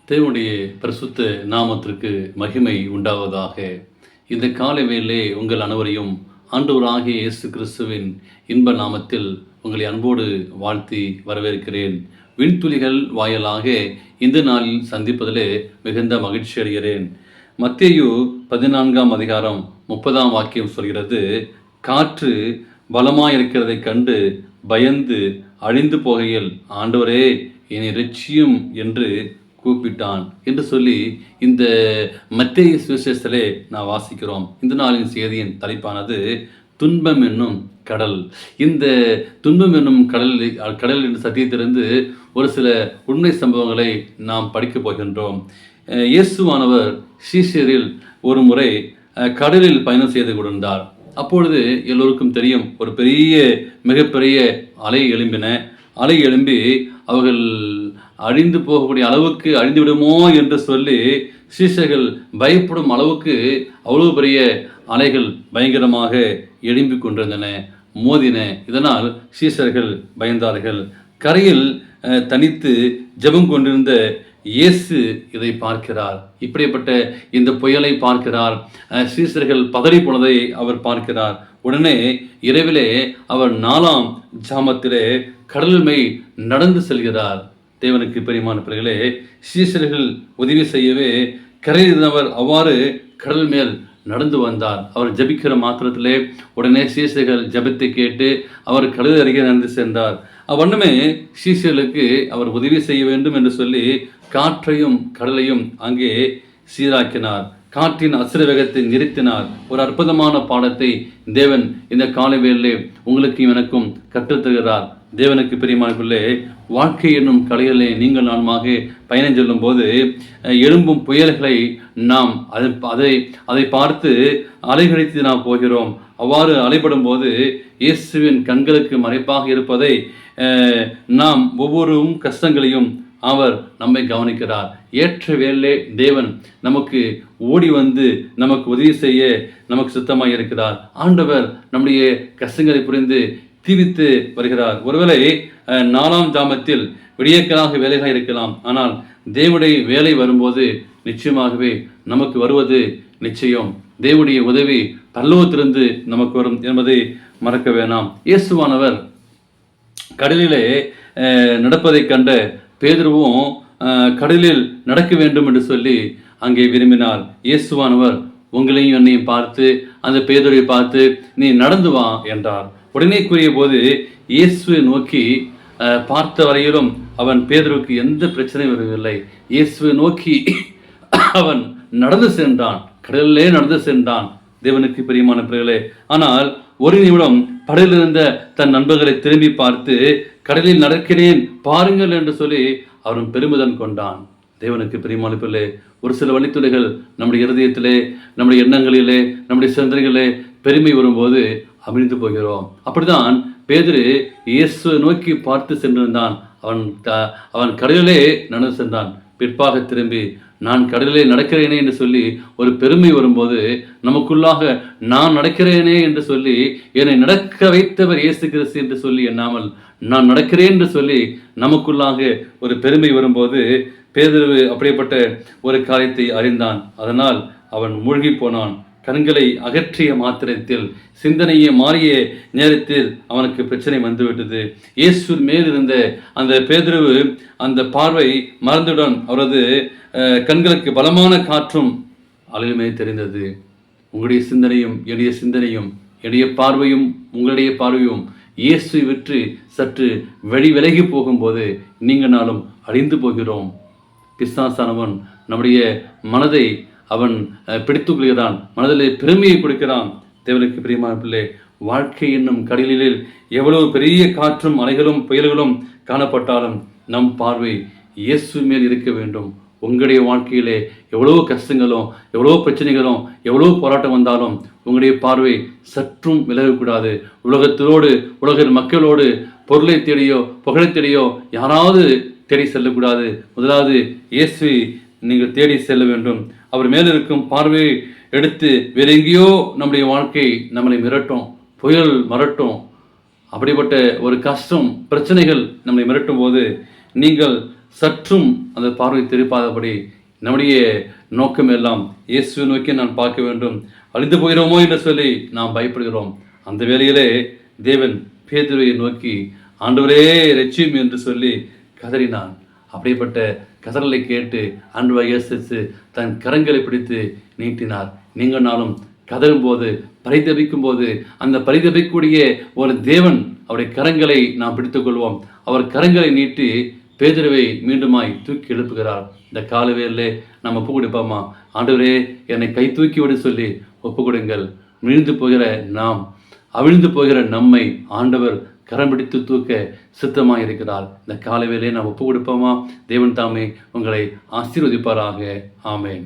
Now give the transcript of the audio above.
தேவனுடைய பரிசுத்த நாமத்திற்கு மகிமை உண்டாவதாக. இந்த காலை வேளையிலே உங்கள் அனைவரையும் ஆண்டவராகிய இயேசு கிறிஸ்துவின் இன்ப நாமத்தில் உங்களை அன்போடு வாழ்த்தி வரவேற்கிறேன். விண்துளிகள் வாயிலாக இந்த நாளில் சந்திப்பதிலே மிகுந்த மகிழ்ச்சி அடைகிறேன். மத்தேயு 14ஆம் அதிகாரம் 30ஆம் வாக்கியம் சொல்கிறது, காற்று பலமாயிருக்கிறதைக் கண்டு பயந்து அழிந்து போகையில், ஆண்டவரே என்னை இரட்சியும் என்று கூப்பிட்டான் என்று சொல்லி இந்த மத்தேயு சுவிசேஷத்திலே நான் வாசிக்கிறோம். இந்த நாளின் செய்தியின் தலைப்பானது துன்பம் என்னும் கடல். இந்த துன்பம் என்னும் கடல் என்ற சத்தியத்திலிருந்து ஒரு சில உண்மை சம்பவங்களை நாம் படிக்கப் போகின்றோம். இயேசுவானவர் சீஷரில் ஒரு முறை கடலில் பயணம் செய்து கொண்டிருந்தார். அப்பொழுது எல்லோருக்கும் தெரியும், ஒரு மிகப்பெரிய அலை எழும்பி அவர்கள் அழிந்து போகக்கூடிய அளவுக்கு அழிந்து விடுமோ என்று சொல்லி சீஷர்கள் பயப்படும் அளவுக்கு அவ்வளவு பெரிய அலைகள் பயங்கரமாக எழும்பி கொண்டிருந்தன, மோதின. இதனால் சீஷர்கள் பயந்தார்கள். கரையில் தனித்து ஜெபம் கொண்டிருந்த இயேசு இதை பார்க்கிறார். இப்படிப்பட்ட இந்த புயலை பார்க்கிறார். சீஷர்கள் பதறி போனதை அவர் பார்க்கிறார். உடனே இரவிலே அவர் 4ஆம் ஜாமத்திலே கடல் மேல் நடந்து செல்கிறார். தேவனுக்கு பிரியமான பிள்ளைகளே, சீஷர்கள் உதவி செய்யவே கரையில் அவர் அவ்வாறு கடல் மேல் நடந்து வந்தார். அவர் ஜபிக்கிற மாத்திரத்திலே உடனே சீஷர்கள் ஜபத்தை கேட்டு அவர் கடல் அருகே நடந்து சென்றார். அவ்வண்ணமே சீஷர்களுக்கு அவர் உதவி செய்ய வேண்டும் என்று சொல்லி காற்றையும் கடலையும் அங்கே சீராக்கினார். காற்றின் அசுர வேகத்தை நிறுத்தினார். ஒரு அற்புதமான பாடத்தை தேவன் இந்த காலை வேளையிலே உங்களுக்கும் எனக்கும் கற்றுத்தருகிறார். தேவனுக்கு பிரியமான பிள்ளை, வாழ்க்கை என்னும் கலையிலே நீங்கள் நானுமாக பயணம் செல்லும் போது எழும்பும் புயல்களை நாம் அதை பார்த்து அலைகழித்து நாம் போகிறோம். அவ்வாறு அலைப்படும் போது இயேசுவின் கண்களுக்கு மறைப்பாக இருப்பதை நாம் ஒவ்வொரு கஷ்டங்களையும் அவர் நம்மை கவனிக்கிறார். ஏற்ற வேளை தேவன் நமக்கு ஓடி வந்து நமக்கு உதவி செய்ய நமக்கு சுத்தமாக இருக்கிறார். ஆண்டவர் நம்முடைய கஷ்டங்களை புரிந்து தீவித்து வருகிறார். ஒருவேளை 4ஆம் ஜாமத்தில் விடியற்கலாக வேலையாக இருக்கலாம். ஆனால் தேவனுடைய வேலை வரும்போது நிச்சயமாகவே நமக்கு வருவது நிச்சயம். தேவனுடைய உதவி பரலோகத்திலிருந்து நமக்கு வரும் என்பதை மறக்க வேணாம். இயேசுவானவர் கடலிலே நடப்பதை கண்ட பேதுருவும் கடலில் நடக்க வேண்டும் என்று சொல்லி அங்கே விரும்பினார். இயேசுவானவர் உங்களையும் என்னையும் பார்த்து அந்த பேதுருவை பார்த்து, நீ நடந்து வா என்றார். உடனே கூறிய போது இயேசுவை நோக்கி பார்த்த வரையிலும் அவன் பேதுருவுக்கு எந்த பிரச்சனையும் வரவில்லை. இயேசுவை நோக்கி அவன் நடந்து சென்றான், கடலிலே நடந்து சென்றான். தேவனுக்கு பிரியமான பிள்ளைகளே, ஆனால் ஒரு நிமிடம் படலில் இருந்த தன் நண்பர்களை திரும்பி பார்த்து, கடலில் நடக்கிறேன் பாருங்கள் என்று சொல்லி அவன் பெருமிதம் கொண்டான். தேவனுக்கு பிரியமான பிள்ளை, ஒரு சில வழித்துறைகள் நம்முடைய இருதயத்திலே, நம்முடைய எண்ணங்களிலே, நம்முடைய சிந்தனைகளிலே பெருமை வரும்போது அமிழ்ந்து போகிறோம். அப்படிதான் பேதுரு இயேசுவை நோக்கி பார்த்து சென்றிருந்தான். அவன் கடலிலே நடந்து சென்றான். பிற்பாக திரும்பி நான் கடலிலே நடக்கிறேனே என்று சொல்லி ஒரு பெருமை வரும்போது நமக்குள்ளாக நான் நடக்கிறேனே என்று சொல்லி என்னை நடக்க வைத்தவர் இயேசு கிறிஸ்து என்று சொல்லி எண்ணாமல் நான் நடக்கிறேன் என்று சொல்லி நமக்குள்ளாக ஒரு பெருமை வரும்போது பேதுரு அப்படிப்பட்ட ஒரு காரியத்தை அறிந்தான். அதனால் அவன் மூழ்கி போனான். கண்களை அகற்றிய மாத்திரத்தில், சிந்தனையை மாறிய நேரத்தில் அவனுக்கு பிரச்சனை வந்துவிட்டது. இயேசு மேல் இருந்த அந்த பேதுரு அந்த பார்வை மறந்துடன் அவரது கண்களுக்கு பலமான காற்றும் அலையுமே தெரிந்தது. உங்களுடைய சிந்தனையும் என்னுடைய சிந்தனையும், என்னுடைய பார்வையும் உங்களுடைய பார்வையும் இயேசு விற்று சற்று விலகி போகும்போது நீங்கள் நாளும் அழிந்து போகிறோம். பிசாசானவன் நம்முடைய மனதை அவன் பிடித்துக் கொள்கிறான், மனதிலே பெருமையை கொடுக்கிறான். தேவனுக்கு பிரியமான பிள்ளை, வாழ்க்கை என்னும் கடலில் எவ்வளவு பெரிய காற்றும் அலைகளும் புயல்களும் காணப்பட்டாலும் நம் பார்வை இயேசு மேல் இருக்க வேண்டும். உங்களுடைய வாழ்க்கையிலே எவ்வளோ கஷ்டங்களும், எவ்வளோ பிரச்சனைகளும், எவ்வளோ போராட்டம் வந்தாலும் உங்களுடைய பார்வை சற்றும் விலகக்கூடாது. உலக மக்களோடு பொருளை தேடியோ புகழை தேடியோ யாராவது தேடி செல்லக்கூடாது. முதலாவது இயேசு நீங்கள் தேடி செல்ல வேண்டும். அவர் மேல் இருக்கும் பார்வையை எடுத்து வேற எங்கேயோ நம்முடைய வாழ்க்கை நம்மளை மிரட்டும், புயல் மிரட்டும், அப்படிப்பட்ட ஒரு கஷ்டம் பிரச்சனைகள் நம்மை மிரட்டும் போது நீங்கள் சற்றும் அந்த பார்வை திருப்பாதபடி நம்முடைய நோக்கம் எல்லாம் இயேசுவை நோக்கி நான் பார்க்க வேண்டும், அழிந்து போகிறோமோ என்று சொல்லி நாம் பயப்படுகிறோம். அந்த வேளையிலே தேவன் பேதுருவை நோக்கி ஆண்டவரே இரட்சியும் என்று சொல்லி கதறினான். அப்படிப்பட்ட கதறலை கேட்டு ஆண்டவர் இயேசு தன் கரங்களை பிடித்து நீட்டினார். நீங்கள் நாளும் கதறும் போது, பரிதபிக்கும் போது, அந்த பரிதபிக்கக்கூடிய ஒரு தேவன் அவருடைய கரங்களை நாம் பிடித்துக்கொள்வோம். அவர் கரங்களை நீட்டி பேதுருவை மீண்டுமாய் தூக்கி எழுப்புகிறார். இந்த காலவேளை நம்ம ஒப்பு கொடுப்போமா? ஆண்டவரே என்னை கை தூக்கி விட சொல்லி ஒப்பு கொடுங்கள். விழுந்து போகிற நாம், அவிழ்ந்து போகிற நம்மை ஆண்டவர் கரம் பிடித்து தூக்க சித்தமாக இருக்கிறார். இந்த காலவேளை நாம் ஒப்பு கொடுப்போமா? தேவன் தாமே உங்களை ஆசீர்வதிப்பாராக. ஆமென்.